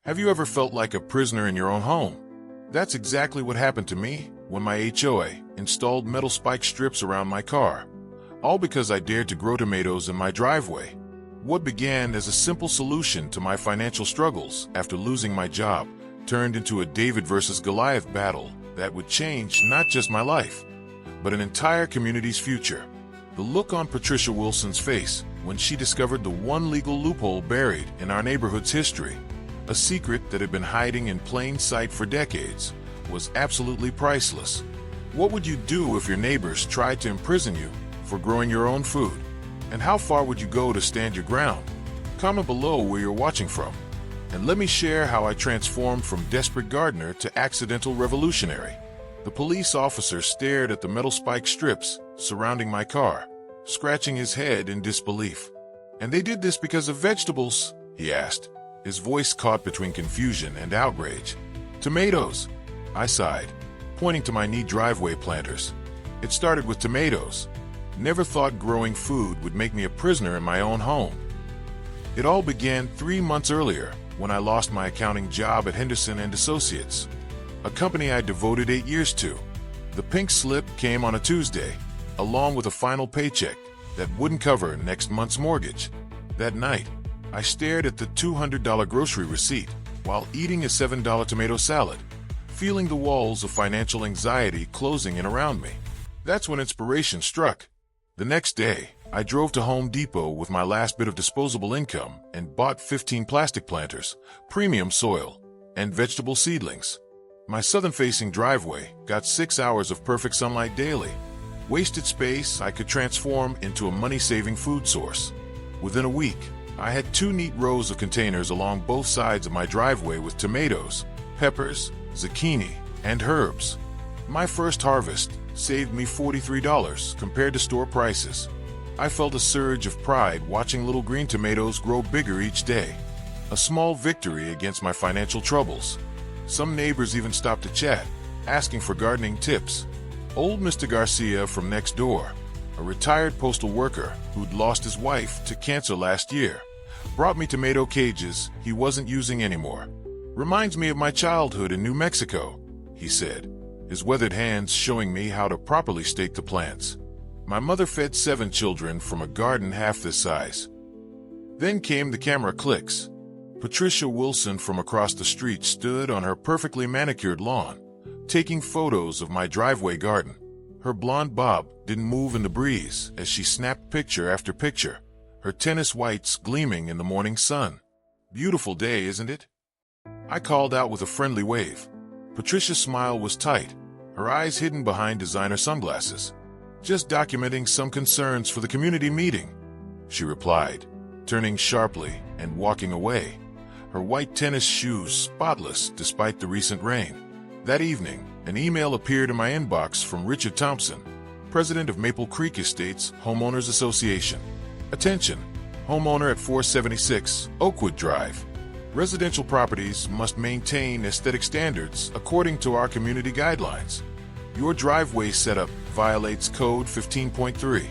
Have you ever felt like a prisoner in your own home? That's exactly what happened to me when my HOA installed metal spike strips around my car, all because I dared to grow tomatoes in my driveway. What began as a simple solution to my financial struggles after losing my job turned into a David versus Goliath battle that would change not just my life, but an entire community's future. The look on Patricia Wilson's face when she discovered the one legal loophole buried in our neighborhood's history, a secret that had been hiding in plain sight for decades, was absolutely priceless. What would you do if your neighbors tried to imprison you for growing your own food? And how far would you go to stand your ground? Comment below where you're watching from, and let me share how I transformed from desperate gardener to accidental revolutionary. The police officer stared at the metal spike strips surrounding my car, scratching his head in disbelief. "And they did this because of vegetables?" he asked, his voice caught between confusion and outrage. "Tomatoes," I sighed, pointing to my neat driveway planters. "It started with tomatoes. Never thought growing food would make me a prisoner in my own home." It all began 3 months earlier when I lost my accounting job at Henderson & Associates, a company I devoted 8 years to. The pink slip came on a Tuesday, along with a final paycheck that wouldn't cover next month's mortgage. That night, I stared at the $200 grocery receipt while eating a $7 tomato salad, feeling the walls of financial anxiety closing in around me. That's when inspiration struck. The next day, I drove to Home Depot with my last bit of disposable income and bought 15 plastic planters, premium soil, and vegetable seedlings. My southern-facing driveway got 6 hours of perfect sunlight daily. Wasted space I could transform into a money-saving food source. Within a week, I had 2 neat rows of containers along both sides of my driveway with tomatoes, peppers, zucchini, and herbs. My first harvest saved me $43 compared to store prices. I felt a surge of pride watching little green tomatoes grow bigger each day. A small victory against my financial troubles. Some neighbors even stopped to chat, asking for gardening tips. Old Mr. Garcia from next door, a retired postal worker who'd lost his wife to cancer last year, brought me tomato cages he wasn't using anymore. "Reminds me of my childhood in New Mexico," he said, his weathered hands showing me how to properly stake the plants. My mother fed 7 children from a garden half this size. Then came the camera clicks. Patricia Wilson from across the street stood on her perfectly manicured lawn, taking photos of my driveway garden. Her blonde bob didn't move in the breeze as she snapped picture after picture, her tennis whites gleaming in the morning sun. "Beautiful day, isn't it?" I called out with a friendly wave. Patricia's smile was tight, her eyes hidden behind designer sunglasses. "Just documenting some concerns for the community meeting," she replied, turning sharply and walking away, her white tennis shoes spotless despite the recent rain. That evening, an email appeared in my inbox from Richard Thompson, president of Maple Creek Estates Homeowners Association. "Attention, homeowner at 476 Oakwood Drive. Residential properties must maintain aesthetic standards according to our community guidelines. Your driveway setup violates Code 15.3.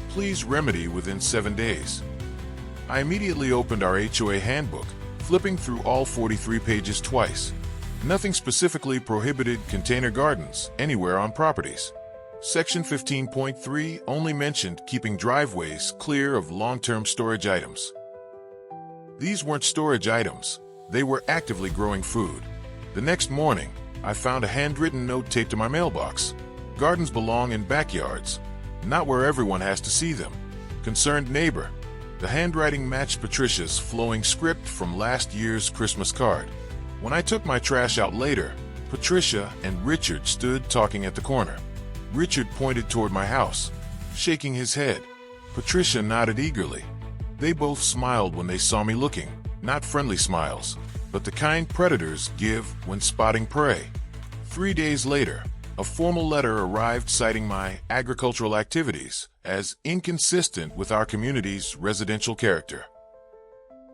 Please remedy within 7 days." I immediately opened our HOA handbook, flipping through all 43 pages twice. Nothing specifically prohibited container gardens anywhere on properties. Section 15.3 only mentioned keeping driveways clear of long-term storage items. These weren't storage items, they were actively growing food. The next morning, I found a handwritten note taped to my mailbox. "Gardens belong in backyards, not where everyone has to see them. Concerned neighbor." The handwriting matched Patricia's flowing script from last year's Christmas card. When I took my trash out later, Patricia and Richard stood talking at the corner. Richard pointed toward my house, shaking his head. Patricia nodded eagerly. They both smiled when they saw me looking, not friendly smiles, but the kind predators give when spotting prey. 3 days later, a formal letter arrived citing my agricultural activities as inconsistent with our community's residential character.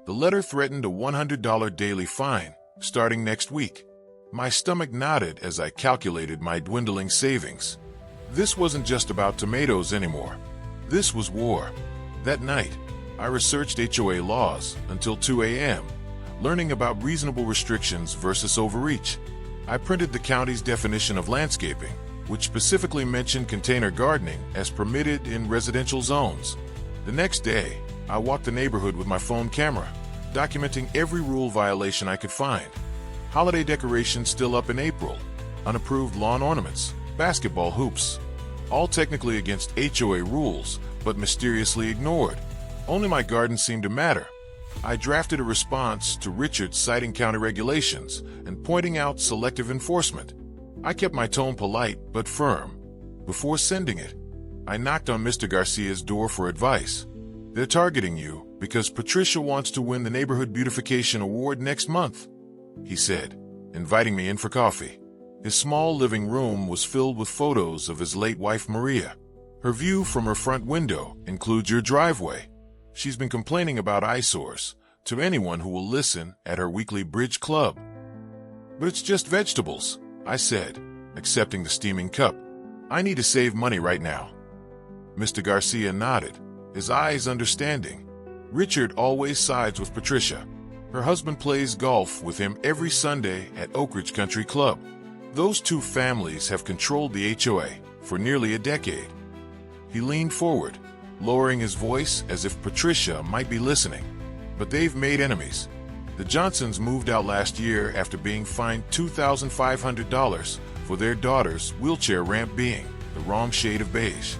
The letter threatened a $100 daily fine starting next week. My stomach knotted as I calculated my dwindling savings. This wasn't just about tomatoes anymore. This was war. That night, I researched HOA laws until 2 a.m., learning about reasonable restrictions versus overreach. I printed the county's definition of landscaping, which specifically mentioned container gardening as permitted in residential zones. The next day, I walked the neighborhood with my phone camera, documenting every rule violation I could find. Holiday decorations still up in April, unapproved lawn ornaments, basketball hoops, all technically against HOA rules, but mysteriously ignored. Only my garden seemed to matter. I drafted a response to Richard citing county regulations and pointing out selective enforcement. I kept my tone polite but firm. Before sending it, I knocked on Mr. Garcia's door for advice. "They're targeting you because Patricia wants to win the Neighborhood Beautification Award next month," he said, inviting me in for coffee. His small living room was filled with photos of his late wife Maria. Her view from her front window includes your driveway. She's been complaining about eyesores to anyone who will listen at her weekly bridge club. "But it's just vegetables," I said, accepting the steaming cup. "I need to save money right now." Mr. Garcia nodded, his eyes understanding. Richard always sides with Patricia. Her husband plays golf with him every Sunday at Oak Ridge Country Club. Those two families have controlled the HOA for nearly a decade. He leaned forward, lowering his voice as if Patricia might be listening. "But they've made enemies. The Johnsons moved out last year after being fined $2,500 for their daughter's wheelchair ramp being the wrong shade of beige.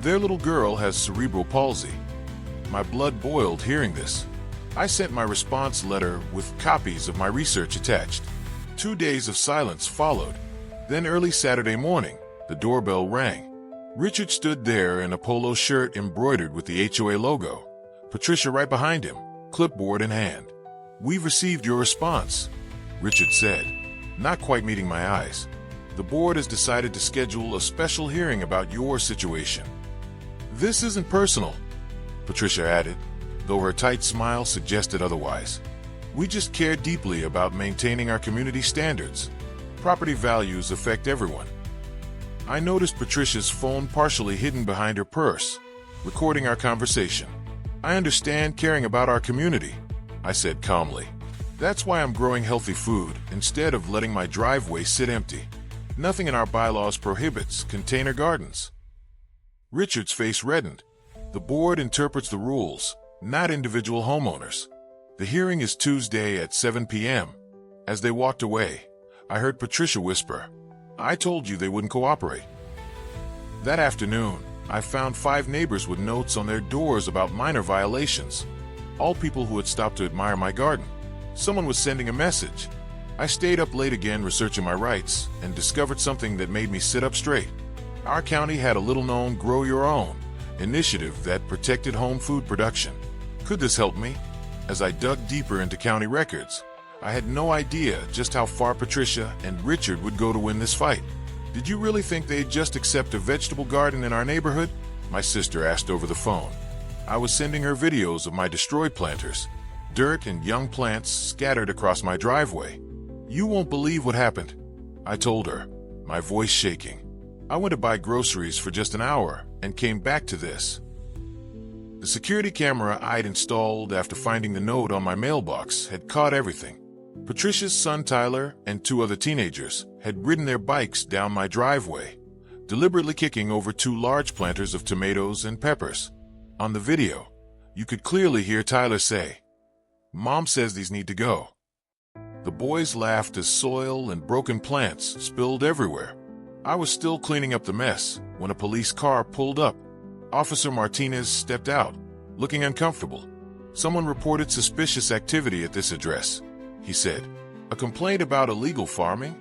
Their little girl has cerebral palsy." My blood boiled hearing this. I sent my response letter with copies of my research attached. 2 days of silence followed. Then early Saturday morning, the doorbell rang. Richard stood there in a polo shirt embroidered with the HOA logo, Patricia right behind him, clipboard in hand. "We've received your response," Richard said, not quite meeting my eyes. "The board has decided to schedule a special hearing about your situation." "This isn't personal," Patricia added, though her tight smile suggested otherwise. "We just care deeply about maintaining our community standards. Property values affect everyone." I noticed Patricia's phone partially hidden behind her purse, recording our conversation. "I understand caring about our community," I said calmly. "That's why I'm growing healthy food instead of letting my driveway sit empty. Nothing in our bylaws prohibits container gardens." Richard's face reddened. "The board interprets the rules, not individual homeowners. The hearing is Tuesday at 7 p.m. As they walked away, I heard Patricia whisper, "I told you they wouldn't cooperate." That afternoon, I found 5 neighbors with notes on their doors about minor violations, all people who had stopped to admire my garden. Someone was sending a message. I stayed up late again researching my rights and discovered something that made me sit up straight. Our county had a little-known Grow Your Own initiative that protected home food production. Could this help me? As I dug deeper into county records, I had no idea just how far Patricia and Richard would go to win this fight. "Did you really think they'd just accept a vegetable garden in our neighborhood?" my sister asked over the phone. I was sending her videos of my destroyed planters, dirt and young plants scattered across my driveway. "You won't believe what happened," I told her, my voice shaking. "I went to buy groceries for just an hour and came back to this." The security camera I'd installed after finding the note on my mailbox had caught everything. Patricia's son Tyler and 2 other teenagers had ridden their bikes down my driveway, deliberately kicking over 2 large planters of tomatoes and peppers. On the video, you could clearly hear Tyler say, "Mom says these need to go." The boys laughed as soil and broken plants spilled everywhere. I was still cleaning up the mess when a police car pulled up. Officer Martinez stepped out, looking uncomfortable. "Someone reported suspicious activity at this address," he said. "A complaint about illegal farming?"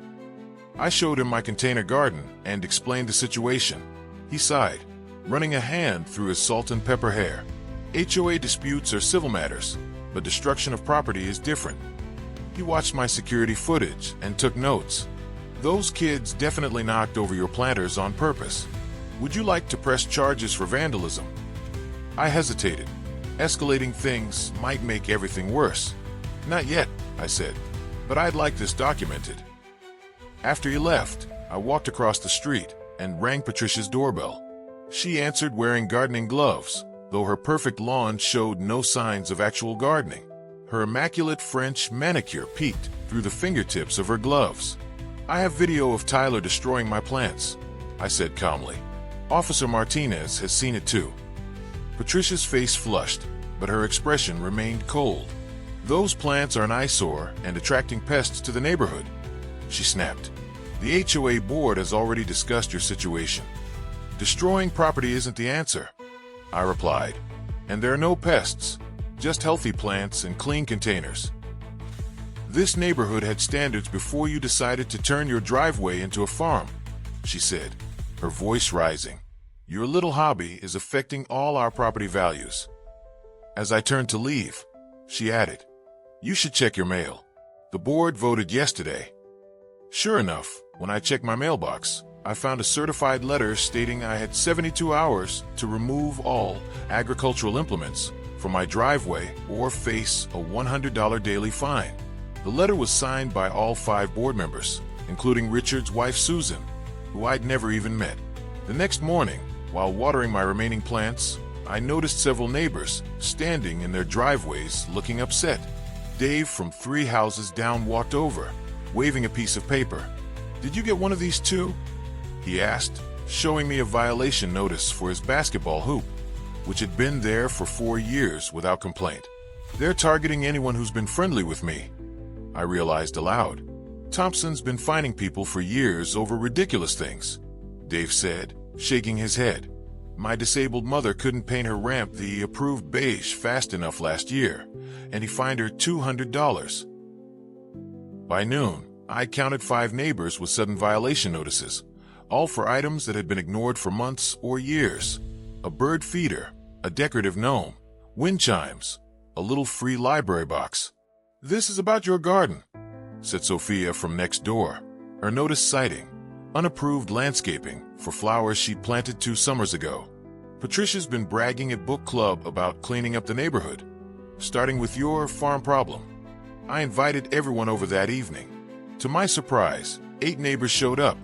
I showed him my container garden and explained the situation. He sighed, running a hand through his salt and pepper hair. "HOA disputes are civil matters, but destruction of property is different." He watched my security footage and took notes. "Those kids definitely knocked over your planters on purpose. Would you like to press charges for vandalism?" I hesitated. Escalating things might make everything worse. "Not yet," I said, "but I'd like this documented." After he left, I walked across the street and rang Patricia's doorbell. She answered wearing gardening gloves, though her perfect lawn showed no signs of actual gardening. Her immaculate French manicure peeked through the fingertips of her gloves. "I have video of Tyler destroying my plants," I said calmly. "Officer Martinez has seen it too." Patricia's face flushed, but her expression remained cold. "Those plants are an eyesore and attracting pests to the neighborhood," she snapped. "The HOA board has already discussed your situation. Destroying property isn't the answer," I replied. "And there are no pests, just healthy plants and clean containers. This neighborhood had standards before you decided to turn your driveway into a farm," she said, her voice rising. "Your little hobby is affecting all our property values." As I turned to leave, she added, "You should check your mail. The board voted yesterday." Sure enough, when I checked my mailbox, I found a certified letter stating I had 72 hours to remove all agricultural implements from my driveway or face a $100 daily fine. The letter was signed by all 5 board members, including Richard's wife Susan, who I'd never even met. The next morning, while watering my remaining plants, I noticed several neighbors standing in their driveways looking upset. Dave from 3 houses down walked over, waving a piece of paper. "Did you get one of these too?" he asked, showing me a violation notice for his basketball hoop, which had been there for 4 years without complaint. "They're targeting anyone who's been friendly with me," I realized aloud. "Thompson's been fining people for years over ridiculous things," Dave said, shaking his head. "My disabled mother couldn't paint her ramp the approved beige fast enough last year, and he fined her $200. By noon, I counted 5 neighbors with sudden violation notices, all for items that had been ignored for months or years. A bird feeder, a decorative gnome, wind chimes, a little free library box. "This is about your garden," said Sophia from next door, her notice citing unapproved landscaping for flowers she'd planted 2 summers ago. "Patricia's been bragging at book club about cleaning up the neighborhood, starting with your farm problem." I invited everyone over that evening. To my surprise, 8 neighbors showed up,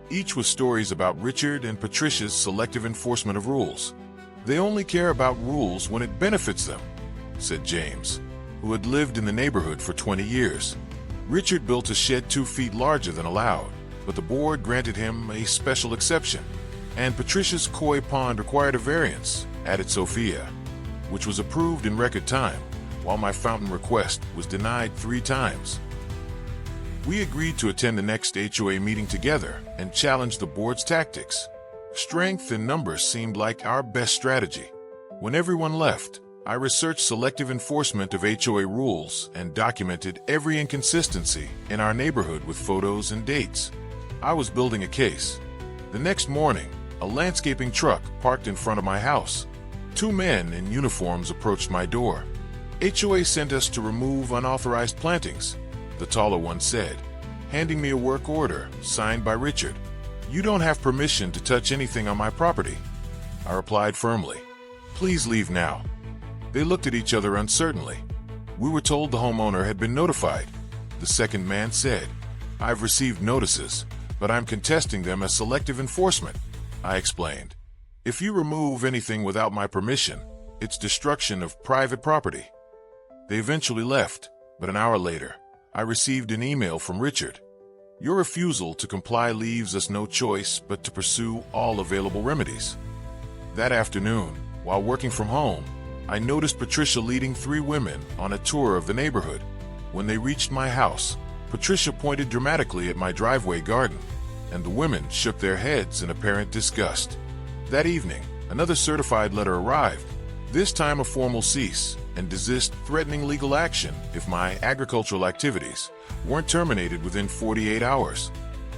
each with stories about Richard and Patricia's selective enforcement of rules. "They only care about rules when it benefits them," said James, who had lived in the neighborhood for 20 years. "Richard built a shed 2 feet larger than allowed, but the board granted him a special exception. And Patricia's koi pond required a variance," added Sophia, "which was approved in record time, while my fountain request was denied 3 times. We agreed to attend the next HOA meeting together and challenge the board's tactics. Strength in numbers seemed like our best strategy. When everyone left, I researched selective enforcement of HOA rules and documented every inconsistency in our neighborhood with photos and dates. I was building a case. The next morning, a landscaping truck parked in front of my house. 2 men in uniforms approached my door. "HOA sent us to remove unauthorized plantings," the taller one said, handing me a work order signed by Richard. "You don't have permission to touch anything on my property," I replied firmly. "Please leave now." They looked at each other uncertainly. "We were told the homeowner had been notified," the second man said. "I've received notices, but I'm contesting them as selective enforcement," I explained. "If you remove anything without my permission, it's destruction of private property." They eventually left, but an hour later, I received an email from Richard. "Your refusal to comply leaves us no choice but to pursue all available remedies." That afternoon, while working from home, I noticed Patricia leading 3 women on a tour of the neighborhood. When they reached my house, Patricia pointed dramatically at my driveway garden, and the women shook their heads in apparent disgust. That evening, another certified letter arrived, this time a formal cease and desist threatening legal action if my agricultural activities weren't terminated within 48 hours.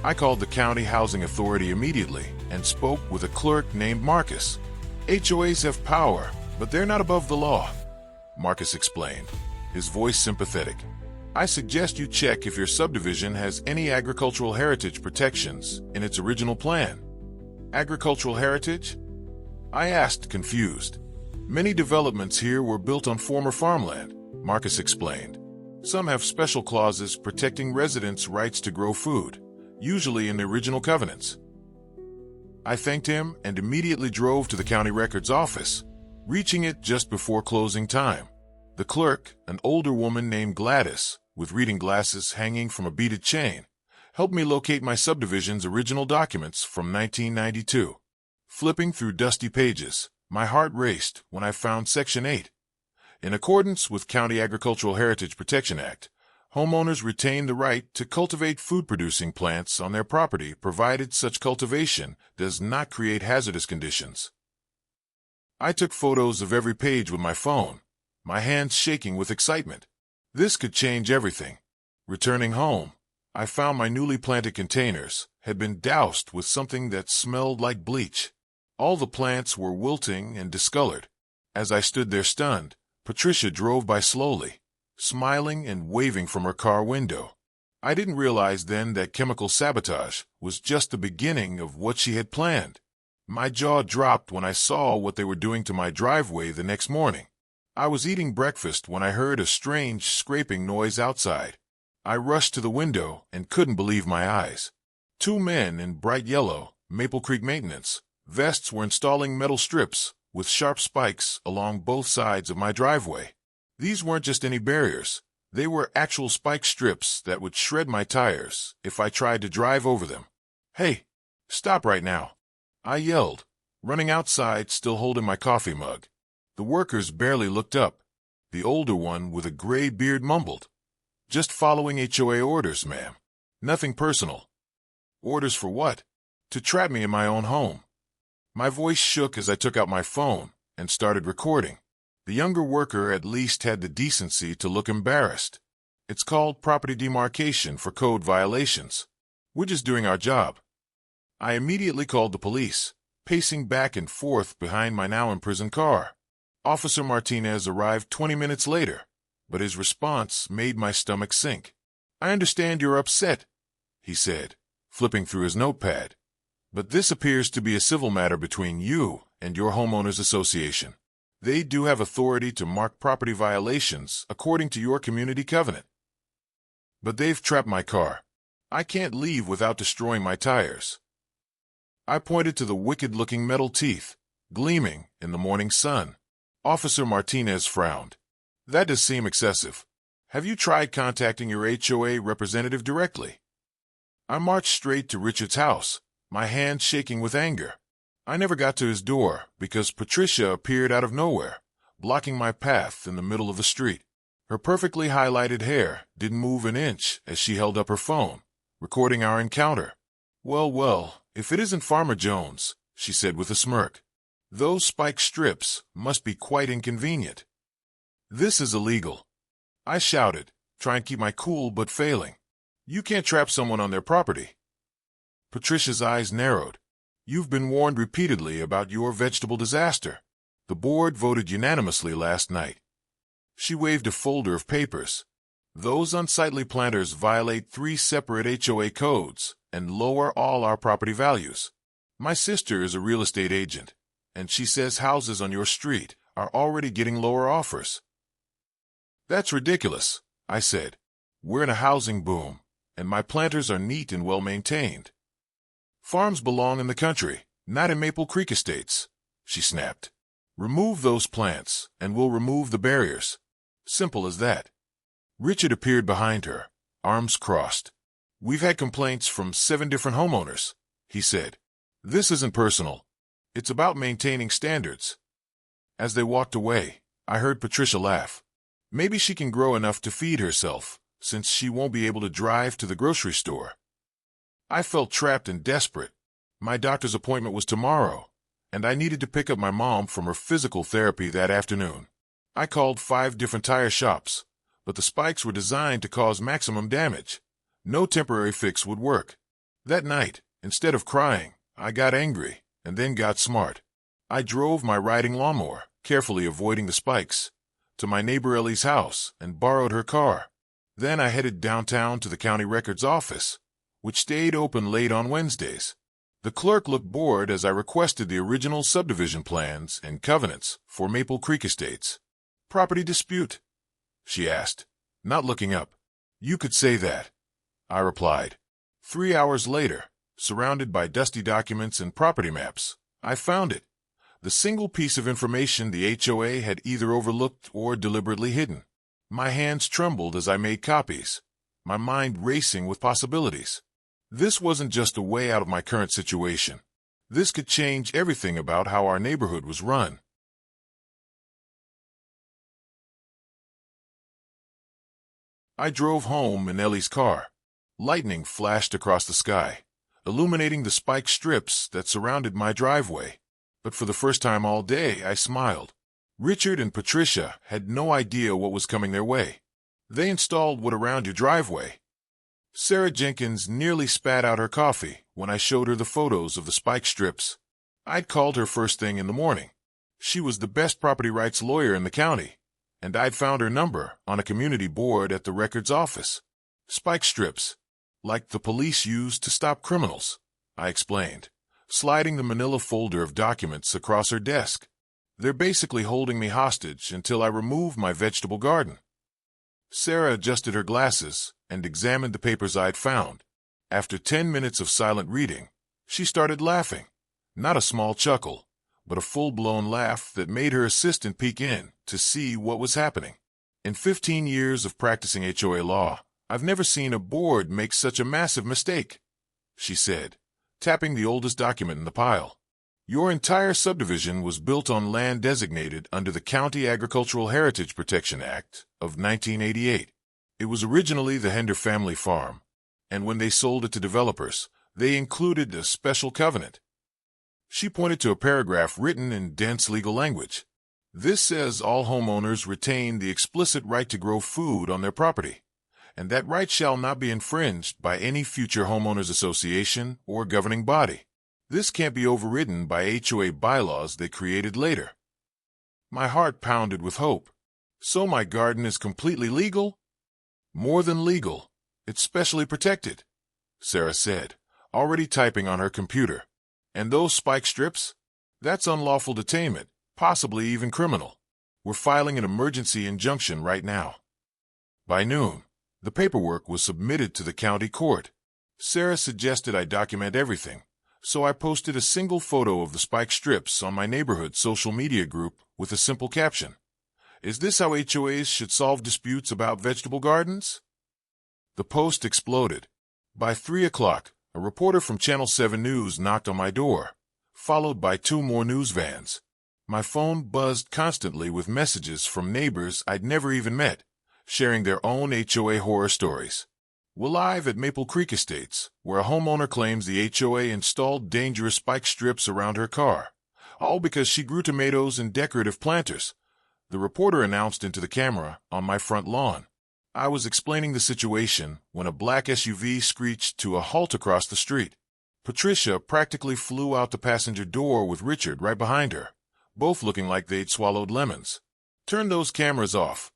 I called the county housing authority immediately and spoke with a clerk named Marcus. "HOAs have power, but they're not above the law," Marcus explained, his voice sympathetic. "I suggest you check if your subdivision has any agricultural heritage protections in its original plan." "Agricultural heritage?" I asked, confused. "Many developments here were built on former farmland," Marcus explained. "Some have special clauses protecting residents' rights to grow food, usually in the original covenants." I thanked him and immediately drove to the county records office, reaching it just before closing time. The clerk, an older woman named Gladys, with reading glasses hanging from a beaded chain, helped me locate my subdivision's original documents from 1992. Flipping through dusty pages, my heart raced when I found Section 8. In accordance with County Agricultural Heritage Protection Act, homeowners retain the right to cultivate food-producing plants on their property provided such cultivation does not create hazardous conditions. I took photos of every page with my phone, my hands shaking with excitement. This could change everything. Returning home, I found my newly planted containers had been doused with something that smelled like bleach. All the plants were wilting and discolored. As I stood there stunned, Patricia drove by slowly, smiling and waving from her car window. I didn't realize then that chemical sabotage was just the beginning of what she had planned. My jaw dropped when I saw what they were doing to my driveway the next morning. I was eating breakfast when I heard a strange scraping noise outside. I rushed to the window and couldn't believe my eyes. Two men in bright yellow, Maple Creek maintenance vests were installing metal strips with sharp spikes along both sides of my driveway. These weren't just any barriers. They were actual spike strips that would shred my tires if I tried to drive over them. "Hey, stop right now," I yelled, running outside still holding my coffee mug. The workers barely looked up. The older one with a gray beard mumbled, "Just following HOA orders, ma'am. Nothing personal." "Orders for what?" "To trap me in my own home." My voice shook as I took out my phone and started recording. The younger worker at least had the decency to look embarrassed. "It's called property demarcation for code violations. We're just doing our job." I immediately called the police, pacing back and forth behind my now imprisoned car. Officer Martinez arrived 20 minutes later, but his response made my stomach sink. "I understand you're upset," he said, flipping through his notepad. "But this appears to be a civil matter between you and your homeowners association. They do have authority to mark property violations according to your community covenant. But they've trapped my car. I can't leave without destroying my tires." I pointed to the wicked-looking metal teeth, gleaming in the morning sun. Officer Martinez frowned. "That does seem excessive. Have you tried contacting your HOA representative directly?" I marched straight to Richard's house, my hands shaking with anger. I never got to his door because Patricia appeared out of nowhere, blocking my path in the middle of the street. Her perfectly highlighted hair didn't move an inch as she held up her phone, recording our encounter. Well, if it isn't Farmer Jones," she said with a smirk. "Those spike strips must be quite inconvenient." "This is illegal," I shouted, trying to keep my cool but failing. "You can't trap someone on their property." Patricia's eyes narrowed. "You've been warned repeatedly about your vegetable disaster. The board voted unanimously last night." She waved a folder of papers. "Those unsightly planters violate 3 separate HOA codes and lower all our property values. My sister is a real estate agent, and she says houses on your street are already getting lower offers." "That's ridiculous," I said. "We're in a housing boom, and my planters are neat and well-maintained." "Farms belong in the country, not in Maple Creek estates," she snapped. "Remove those plants, and we'll remove the barriers. Simple as that." Richard appeared behind her, arms crossed. "We've had complaints from 7 different homeowners," he said. "This isn't personal. It's about maintaining standards." As they walked away, I heard Patricia laugh. Maybe she can grow enough to feed herself, since she won't be able to drive to the grocery store. I felt trapped and desperate. My doctor's appointment was tomorrow, and I needed to pick up my mom from her physical therapy that afternoon. I called 5 different tire shops, but the spikes were designed to cause maximum damage. No temporary fix would work. That night, instead of crying, I got angry and then got smart. I drove my riding lawnmower, carefully avoiding the spikes, to my neighbor Ellie's house and borrowed her car. Then I headed downtown to the county records office, which stayed open late on Wednesdays. The clerk looked bored as I requested the original subdivision plans and covenants for Maple Creek Estates. "Property dispute?" she asked, not looking up. "You could say that," I replied. 3 hours later, surrounded by dusty documents and property maps, I found it. The single piece of information the HOA had either overlooked or deliberately hidden. My hands trembled as I made copies, my mind racing with possibilities. This wasn't just a way out of my current situation. This could change everything about how our neighborhood was run. I drove home in Ellie's car. Lightning flashed across the sky, illuminating the spiked strips that surrounded my driveway. But for the first time all day, I smiled. Richard and Patricia had no idea what was coming their way. They installed what around your driveway. Sarah Jenkins nearly spat out her coffee when I showed her the photos of the spike strips. I'd called her first thing in the morning. She was the best property rights lawyer in the county, and I'd found her number on a community board at the records office. Spike strips, like the police use to stop criminals, I explained, sliding the manila folder of documents across her desk. They're basically holding me hostage until I remove my vegetable garden. Sarah adjusted her glasses and examined the papers I'd found. After 10 minutes of silent reading, she started laughing. Not a small chuckle, but a full-blown laugh that made her assistant peek in to see what was happening. In 15 years of practicing HOA law, I've never seen a board make such a massive mistake, she said, tapping the oldest document in the pile. Your entire subdivision was built on land designated under the County Agricultural Heritage Protection Act of 1988. It was originally the Hender family farm, and when they sold it to developers, they included a special covenant. She pointed to a paragraph written in dense legal language. This says all homeowners retain the explicit right to grow food on their property, and that right shall not be infringed by any future homeowners association or governing body. This can't be overridden by HOA bylaws they created later. My heart pounded with hope. So my garden is completely legal? More than legal. It's specially protected, Sarah said, already typing on her computer. And those spike strips? That's unlawful detainment, possibly even criminal. We're filing an emergency injunction right now. By noon, the paperwork was submitted to the county court. Sarah suggested I document everything, so I posted a single photo of the spike strips on my neighborhood social media group with a simple caption. Is this how HOAs should solve disputes about vegetable gardens? The post exploded. By 3 o'clock, a reporter from Channel 7 News knocked on my door, followed by 2 more news vans. My phone buzzed constantly with messages from neighbors I'd never even met, sharing their own HOA horror stories. We're live at Maple Creek Estates, where a homeowner claims the HOA installed dangerous spike strips around her car, all because she grew tomatoes and decorative planters, the reporter announced into the camera on my front lawn. I was explaining the situation when a black SUV screeched to a halt across the street. Patricia practically flew out the passenger door with Richard right behind her, both looking like they'd swallowed lemons. Turn those cameras off,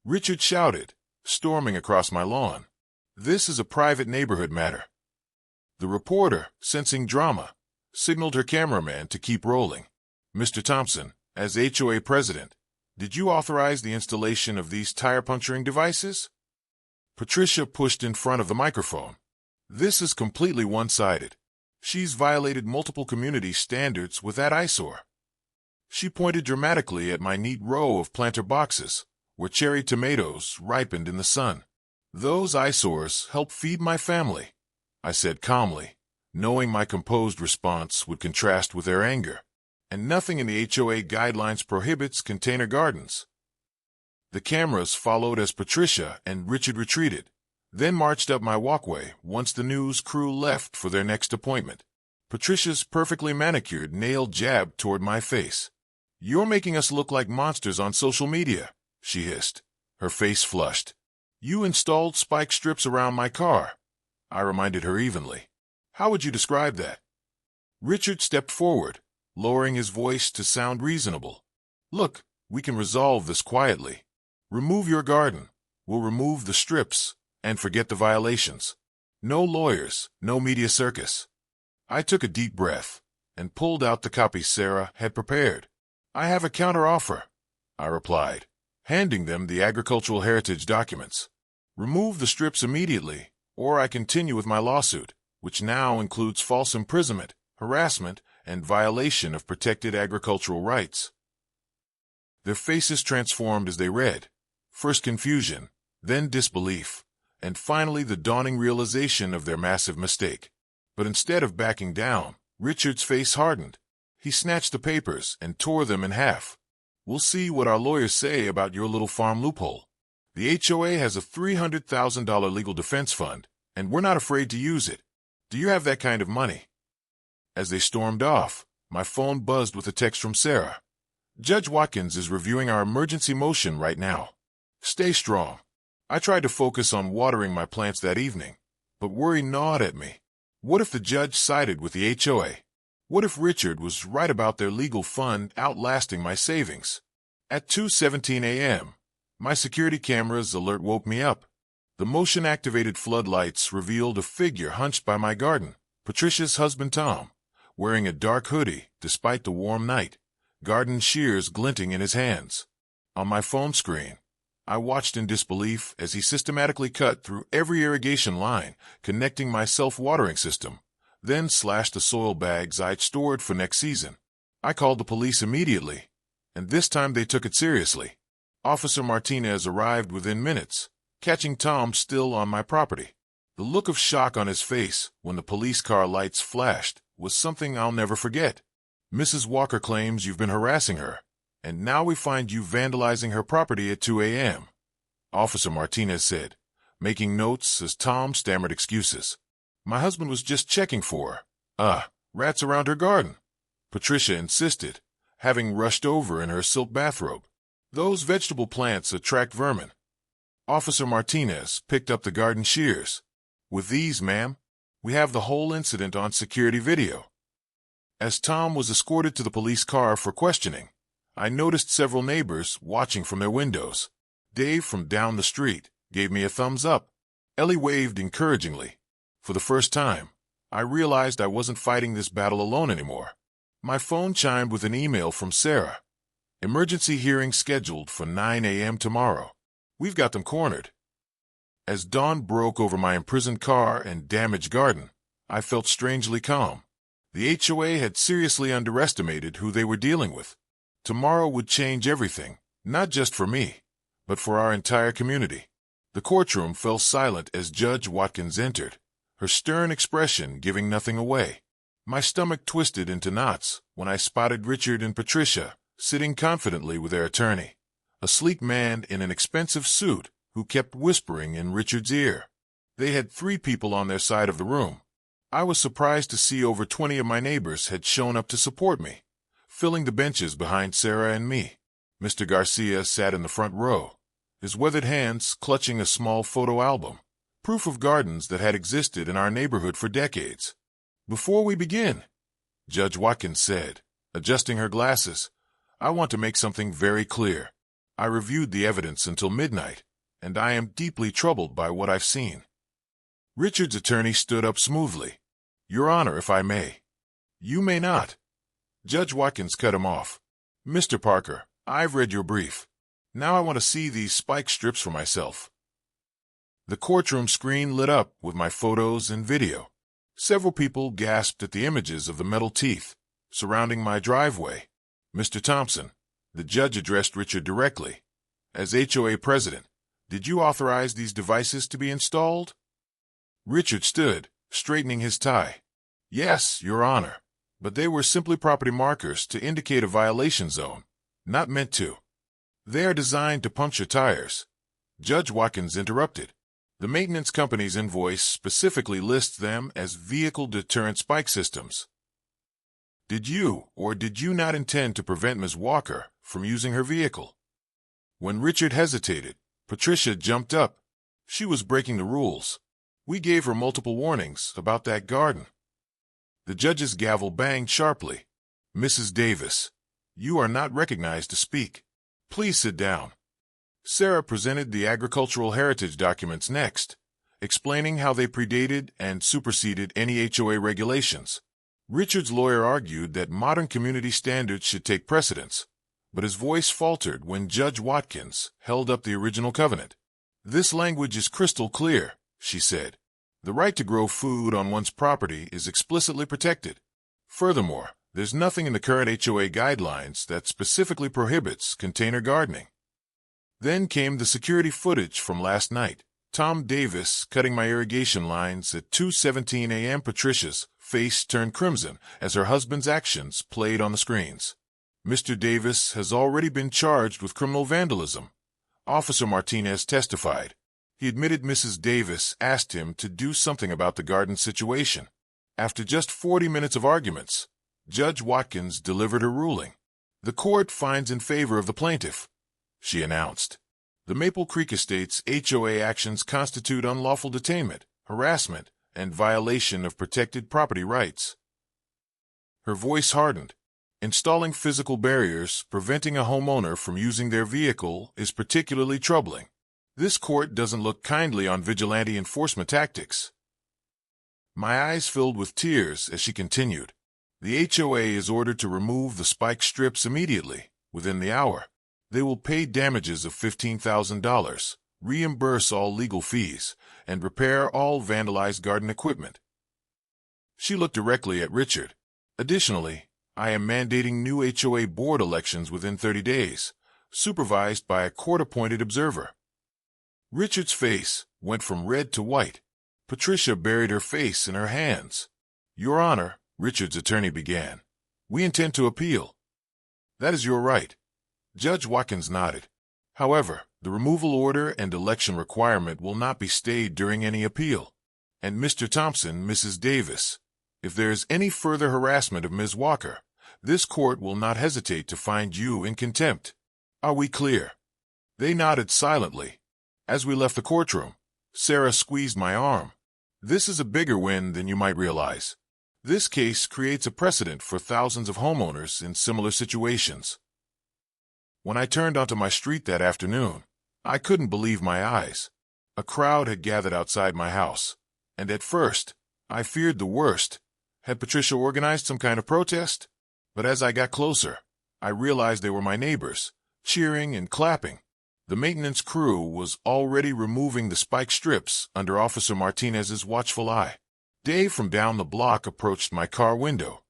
Richard shouted, storming across my lawn. This is a private neighborhood matter. The reporter, sensing drama, signaled her cameraman to keep rolling. Mr. Thompson, as HOA president, did you authorize the installation of these tire-puncturing devices? Patricia pushed in front of the microphone. This is completely one-sided. She's violated multiple community standards with that eyesore. She pointed dramatically at my neat row of planter boxes, where cherry tomatoes ripened in the sun. Those eyesores help feed my family, I said calmly, knowing my composed response would contrast with their anger. And nothing in the HOA guidelines prohibits container gardens. The cameras followed as Patricia and Richard retreated, then marched up my walkway once the news crew left for their next appointment. Patricia's perfectly manicured nail jabbed toward my face. You're making us look like monsters on social media, she hissed, her face flushed. You installed spike strips around my car, I reminded her evenly. How would you describe that? Richard stepped forward, lowering his voice to sound reasonable. Look, we can resolve this quietly. Remove your garden. We'll remove the strips and forget the violations. No lawyers, no media circus. I took a deep breath and pulled out the copy Sarah had prepared. I have a counteroffer, I replied, handing them the agricultural heritage documents. Remove the strips immediately, or I continue with my lawsuit, which now includes false imprisonment, harassment, and violation of protected agricultural rights. Their faces transformed as they read. First confusion, then disbelief, and finally the dawning realization of their massive mistake. But instead of backing down, Richard's face hardened. He snatched the papers and tore them in half. "We'll see what our lawyers say about your little farm loophole. The HOA has a $300,000 legal defense fund, and we're not afraid to use it. Do you have that kind of money?" As they stormed off, my phone buzzed with a text from Sarah. "Judge Watkins is reviewing our emergency motion right now. Stay strong." I tried to focus on watering my plants that evening, but worry gnawed at me. What if the judge sided with the HOA? What if Richard was right about their legal fund outlasting my savings? At 2:17 a.m., my security camera's alert woke me up. The motion-activated floodlights revealed a figure hunched by my garden, Patricia's husband Tom, wearing a dark hoodie despite the warm night, garden shears glinting in his hands. On my phone screen, I watched in disbelief as he systematically cut through every irrigation line connecting my self-watering system, then slashed the soil bags I'd stored for next season. I called the police immediately, and this time they took it seriously. Officer Martinez arrived within minutes, catching Tom still on my property. The look of shock on his face when the police car lights flashed was something I'll never forget. "Mrs. Walker claims you've been harassing her, and now we find you vandalizing her property at 2 a.m., Officer Martinez said, making notes as Tom stammered excuses. "My husband was just checking for her. Rats around her garden," Patricia insisted, having rushed over in her silk bathrobe. "Those vegetable plants attract vermin." Officer Martinez picked up the garden shears. "With these, ma'am, we have the whole incident on security video." As Tom was escorted to the police car for questioning, I noticed several neighbors watching from their windows. Dave from down the street gave me a thumbs up. Ellie waved encouragingly. For the first time, I realized I wasn't fighting this battle alone anymore. My phone chimed with an email from Sarah. "Emergency hearing scheduled for 9 a.m. tomorrow. We've got them cornered." As dawn broke over my imprisoned car and damaged garden, I felt strangely calm. The HOA had seriously underestimated who they were dealing with. Tomorrow would change everything, not just for me, but for our entire community. The courtroom fell silent as Judge Watkins entered, her stern expression giving nothing away. My stomach twisted into knots when I spotted Richard and Patricia sitting confidently with their attorney, a sleek man in an expensive suit who kept whispering in Richard's ear. They had 3 people on their side of the room. I was surprised to see over 20 of my neighbors had shown up to support me, filling the benches behind Sarah and me. Mr. Garcia sat in the front row, his weathered hands clutching a small photo album, proof of gardens that had existed in our neighborhood for decades. "Before we begin," Judge Watkins said, adjusting her glasses, "I want to make something very clear. I reviewed the evidence until midnight, and I am deeply troubled by what I've seen." Richard's attorney stood up smoothly. "Your Honor, if I may." "You may not." Judge Watkins cut him off. "Mr. Parker, I've read your brief. Now I want to see these spike strips for myself." The courtroom screen lit up with my photos and video. Several people gasped at the images of the metal teeth surrounding my driveway. "Mr. Thompson," the judge addressed Richard directly, "as HOA president, did you authorize these devices to be installed?" Richard stood, straightening his tie. "Yes, Your Honor, but they were simply property markers to indicate a violation zone, not meant to. They are designed to puncture tires." Judge Watkins interrupted. "The maintenance company's invoice specifically lists them as vehicle deterrent spike systems. Did you or did you not intend to prevent Ms. Walker from using her vehicle?" When Richard hesitated, Patricia jumped up. "She was breaking the rules. We gave her multiple warnings about that garden." The judge's gavel banged sharply. "Mrs. Davis, you are not recognized to speak. Please sit down." Sarah presented the agricultural heritage documents next, explaining how they predated and superseded any HOA regulations. Richard's lawyer argued that modern community standards should take precedence, but his voice faltered when Judge Watkins held up the original covenant. "This language is crystal clear," she said. "The right to grow food on one's property is explicitly protected. Furthermore, There's nothing in the current HOA guidelines that specifically prohibits container gardening. Then came the security footage from last night. Tom Davis cutting my irrigation lines at 2:17 a.m. Patricia's face turned crimson as her husband's actions played on the screens. Mr. Davis has already been charged with criminal vandalism. Officer Martinez testified. He admitted Mrs. Davis asked him to do something about the garden situation. After just 40 minutes of arguments, Judge Watkins delivered her ruling. The court finds in favor of the plaintiff, she announced. The Maple Creek Estates HOA actions constitute unlawful detainment, harassment, and violation of protected property rights. Her voice hardened. Installing physical barriers preventing a homeowner from using their vehicle is particularly troubling. This court doesn't look kindly on vigilante enforcement tactics. My eyes filled with tears as she continued. The HOA is ordered to remove the spike strips immediately, within the hour. They will pay damages of $15,000, reimburse all legal fees, and repair all vandalized garden equipment. She looked directly at Richard. Additionally, I am mandating new HOA board elections within 30 days, supervised by a court-appointed observer. Richard's face went from red to white. Patricia buried her face in her hands. Your Honor, Richard's attorney began, we intend to appeal. That is your right. Judge Watkins nodded. However, the removal order and election requirement will not be stayed during any appeal. And Mr. Thompson, Mrs. Davis, if there is any further harassment of Ms. Walker, this court will not hesitate to find you in contempt. Are we clear? They nodded silently. As we left the courtroom, Sarah squeezed my arm. This is a bigger win than you might realize. This case creates a precedent for thousands of homeowners in similar situations. When I turned onto my street that afternoon, I couldn't believe my eyes. A crowd had gathered outside my house, and at first, I feared the worst. Had Patricia organized some kind of protest? But as I got closer, I realized they were my neighbors, cheering and clapping. The maintenance crew was already removing the spike strips under Officer Martinez's watchful eye. Dave from down the block approached my car window.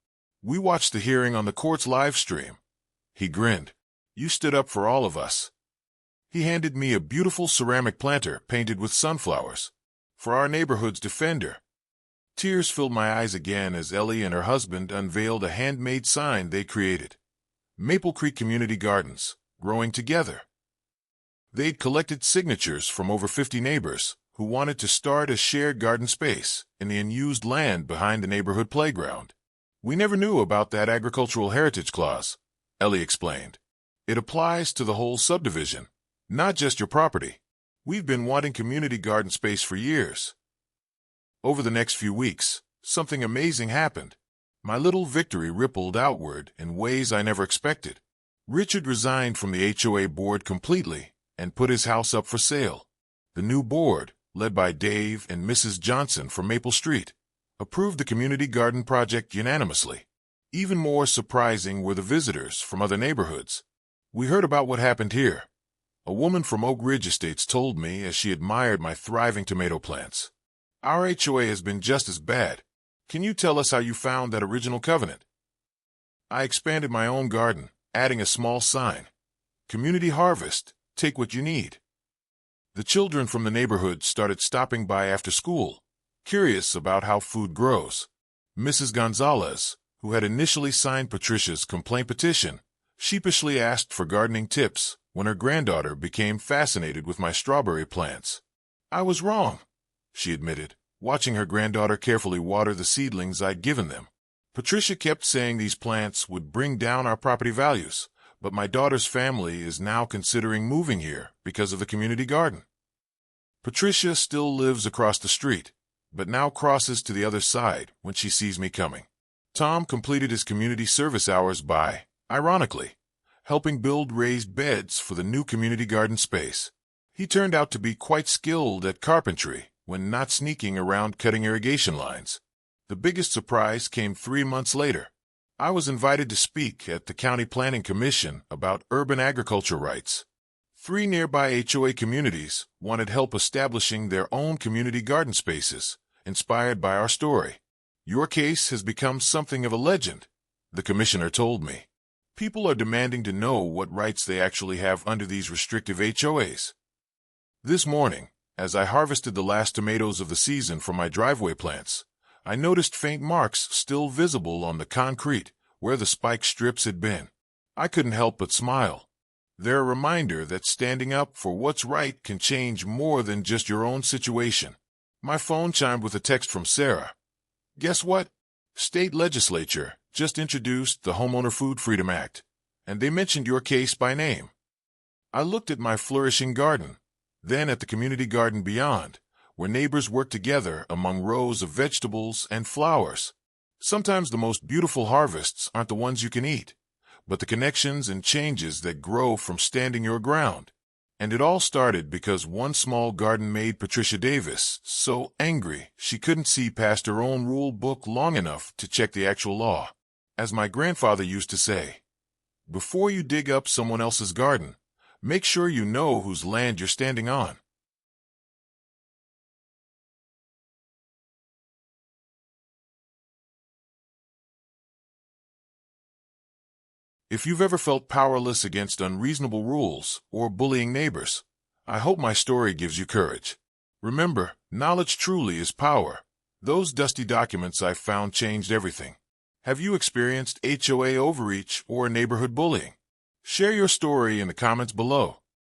We watched the hearing on the court's live stream. He grinned. You stood up for all of us. He handed me a beautiful ceramic planter painted with sunflowers. For our neighborhood's defender. Tears filled my eyes again as Ellie and her husband unveiled a handmade sign they created. Maple Creek Community Gardens, growing together. They'd collected signatures from over 50 neighbors who wanted to start a shared garden space in the unused land behind the neighborhood playground. We never knew about that agricultural heritage clause, Ellie explained. It applies to the whole subdivision, not just your property. We've been wanting community garden space for years. Over the next few weeks, something amazing happened. My little victory rippled outward in ways I never expected. Richard resigned from the HOA board completely and put his house up for sale. The new board, led by Dave and Mrs. Johnson from Maple Street, approved the community garden project unanimously. Even more surprising were the visitors from other neighborhoods. We heard about what happened here. A woman from Oak Ridge Estates told me as she admired my thriving tomato plants. Our HOA has been just as bad. Can you tell us how you found that original covenant? I expanded my own garden, adding a small sign. Community harvest, take what you need. The children from the neighborhood started stopping by after school, curious about how food grows. Mrs. Gonzalez, who had initially signed Patricia's complaint petition, sheepishly asked for gardening tips when her granddaughter became fascinated with my strawberry plants. I was wrong, she admitted, watching her granddaughter carefully water the seedlings I'd given them. Patricia kept saying these plants would bring down our property values, but my daughter's family is now considering moving here because of the community garden. Patricia still lives across the street, but now crosses to the other side when she sees me coming. Tom completed his community service hours by, ironically, helping build raised beds for the new community garden space. He turned out to be quite skilled at carpentry when not sneaking around cutting irrigation lines. The biggest surprise came 3 months later. I was invited to speak at the County Planning Commission about urban agriculture rights. 3 nearby HOA communities wanted help establishing their own community garden spaces, inspired by our story. Your case has become something of a legend, the commissioner told me. People are demanding to know what rights they actually have under these restrictive HOAs. This morning, as I harvested the last tomatoes of the season from my driveway plants, I noticed faint marks still visible on the concrete where the spike strips had been. I couldn't help but smile. They're a reminder that standing up for what's right can change more than just your own situation. My phone chimed with a text from Sarah. Guess what? State legislature just introduced the Homeowner Food Freedom Act, and they mentioned your case by name. I looked at my flourishing garden, then at the community garden beyond, where neighbors work together among rows of vegetables and flowers. Sometimes the most beautiful harvests aren't the ones you can eat, but the connections and changes that grow from standing your ground. And it all started because one small garden made Patricia Davis so angry she couldn't see past her own rule book long enough to check the actual law. As my grandfather used to say, before you dig up someone else's garden, make sure you know whose land you're standing on. If you've ever felt powerless against unreasonable rules or bullying neighbors, I hope my story gives you courage. Remember, knowledge truly is power. Those dusty documents I found changed everything. Have you experienced HOA overreach or neighborhood bullying? Share your story in the comments below.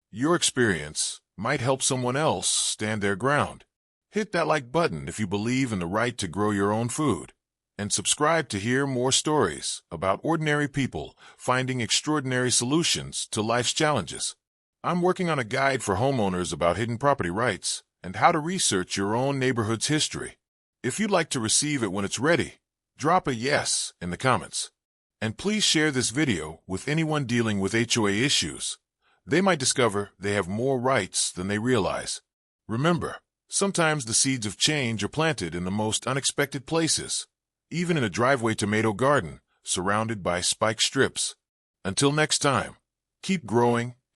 Your experience might help someone else stand their ground. Hit that like button if you believe in the right to grow your own food. And subscribe to hear more stories about ordinary people finding extraordinary solutions to life's challenges. I'm working on a guide for homeowners about hidden property rights and how to research your own neighborhood's history. If you'd like to receive it when it's ready, drop a yes in the comments. And please share this video with anyone dealing with HOA issues. They might discover they have more rights than they realize. Remember, sometimes the seeds of change are planted in the most unexpected places, even in a driveway tomato garden surrounded by spike strips. Until next time, keep growing,